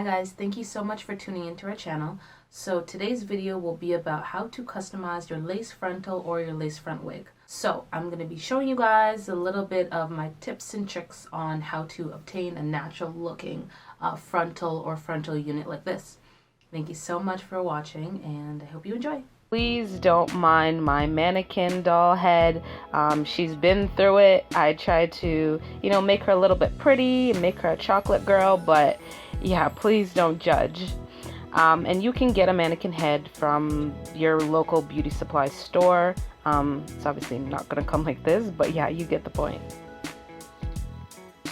guys, thank you so much for tuning into our channel. So today's video will be about how to customize your lace frontal or your lace front wig. So I'm going to be showing you guys a little bit of my tips and tricks on how to obtain a natural looking frontal or frontal unit like this. Thank you so much for watching and I hope you enjoy. Please don't mind my mannequin doll head. She's been through it. I tried to, make her a little bit pretty and make her a chocolate girl, but yeah, please don't judge. And you can get a mannequin head from your local beauty supply store. It's obviously not going to come like this, but yeah, you get the point.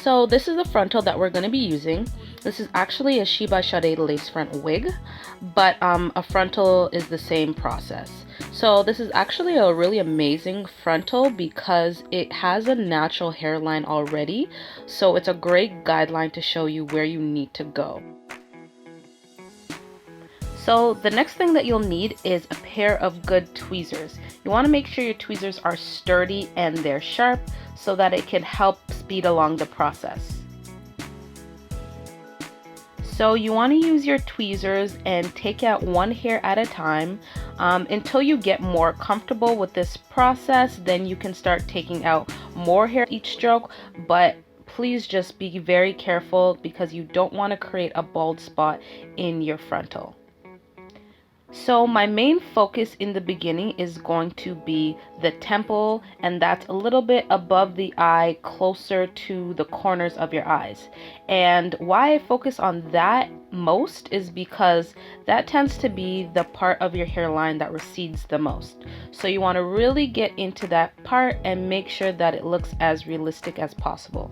So this is the frontal that we're going to be using. This is actually a She by Sade lace front wig, but a frontal is the same process. So this is actually a really amazing frontal because it has a natural hairline already. So it's a great guideline to show you where you need to go. So the next thing that you'll need is a pair of good tweezers. You want to make sure your tweezers are sturdy and they're sharp so that it can help speed along the process. So you want to use your tweezers and take out one hair at a time until you get more comfortable with this process. Then you can start taking out more hair each stroke, but please just be very careful because you don't want to create a bald spot in your frontal. So my main focus in the beginning is going to be the temple, and that's a little bit above the eye, closer to the corners of your eyes. And why I focus on that most is because that tends to be the part of your hairline that recedes the most. So you want to really get into that part and make sure that it looks as realistic as possible.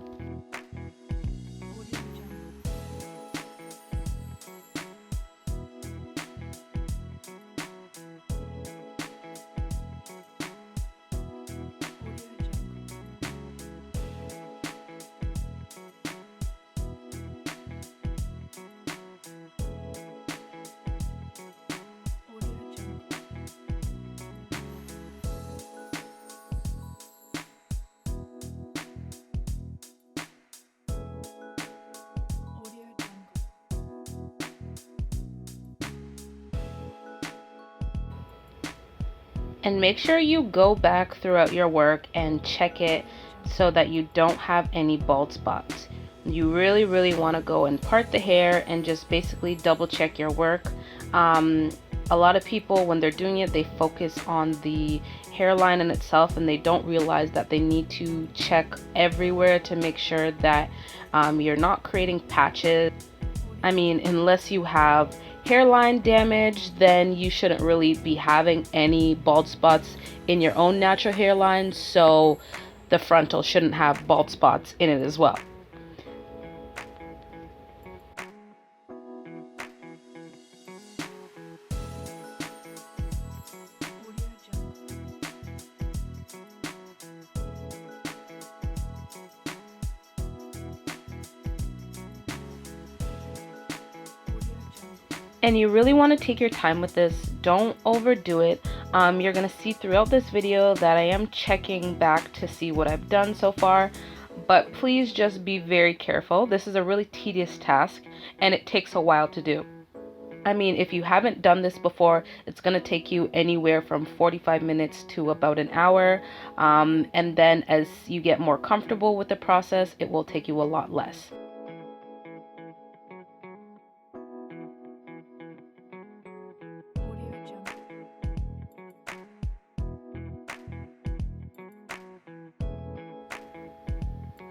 And make sure you go back throughout your work and check it so that you don't have any bald spots. You really want to go and part the hair and just basically double check your work. A lot of people, when they're doing it, they focus on the hairline in itself and they don't realize that they need to check everywhere to make sure that you're not creating patches. I mean, unless you have hairline damage, then you shouldn't really be having any bald spots in your own natural hairline, so the frontal shouldn't have bald spots in it as well. And you really want to take your time with this. Don't overdo it. You're going to see throughout this video that I am checking back to see what I've done so far. But please just be very careful. This is a really tedious task and it takes a while to do. I mean, if you haven't done this before, it's going to take you anywhere from 45 minutes to about an hour. And then as you get more comfortable with the process, it will take you a lot less.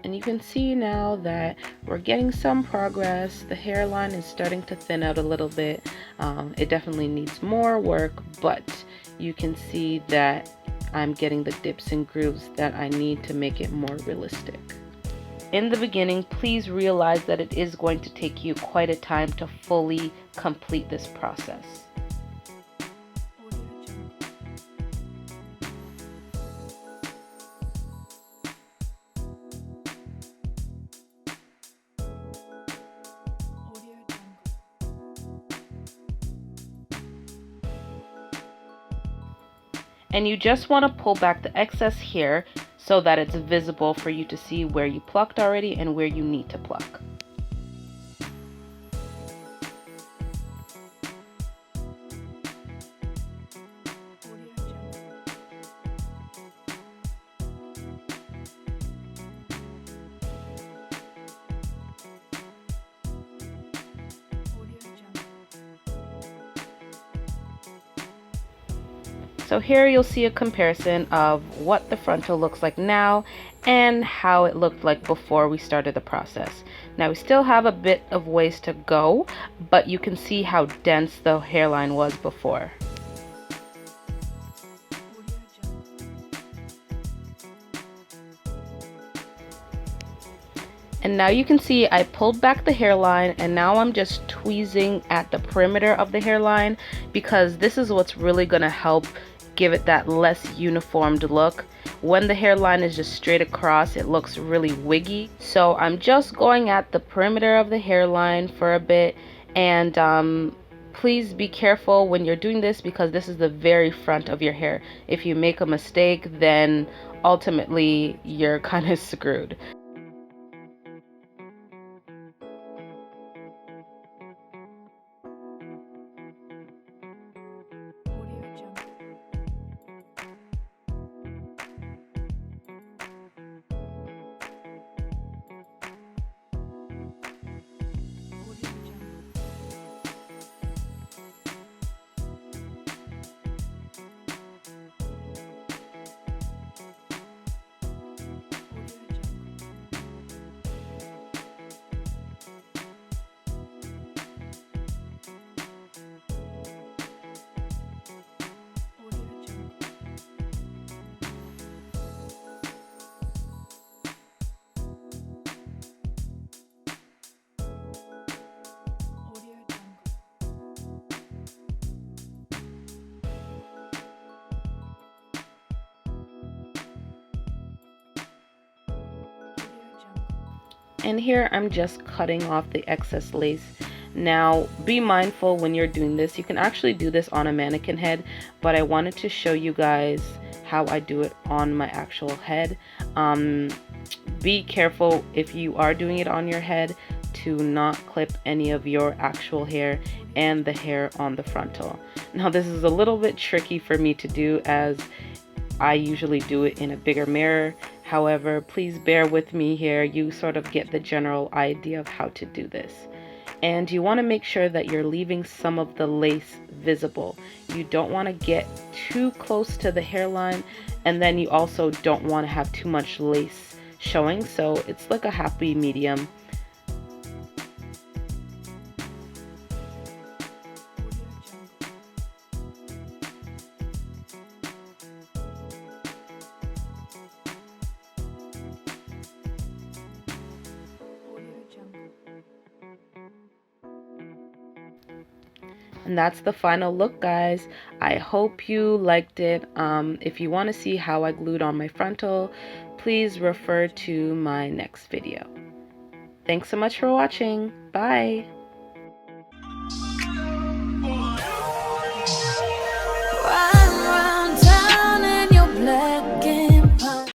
And you can see now that we're getting some progress. The hairline is starting to thin out a little bit. It definitely needs more work, but you can see that I'm getting the dips and grooves that I need to make it more realistic. In the beginning, please realize that it is going to take you quite a time to fully complete this process. And you just want to pull back the excess hair so that it's visible for you to see where you plucked already and where you need to pluck. So here you'll see a comparison of what the frontal looks like now and how it looked like before we started the process. Now we still have a bit of ways to go, but you can see how dense the hairline was before. And now you can see I pulled back the hairline, and now I'm just tweezing at the perimeter of the hairline, because this is what's really going to help give it that less uniformed look. When the hairline is just straight across, it looks really wiggy. So I'm just going at the perimeter of the hairline for a bit, and please be careful when you're doing this, because this is the very front of your hair. If you make a mistake, then ultimately you're kind of screwed. And here I'm just cutting off the excess lace. Now be mindful when you're doing this. You can actually do this on a mannequin head, but I wanted to show you guys how I do it on my actual head. Be careful if you are doing it on your head to not clip any of your actual hair and the hair on the frontal. Now this is a little bit tricky for me to do, as I usually do it in a bigger mirror. However, please bear with me here. You sort of get the general idea of how to do this. And you want to make sure that you're leaving some of the lace visible. You don't want to get too close to the hairline, and then you also don't want to have too much lace showing, so it's like a happy medium. And that's the final look, guys. I hope you liked it. If you want to see how I glued on my frontal, please refer to my next video. Thanks so much for watching. Bye.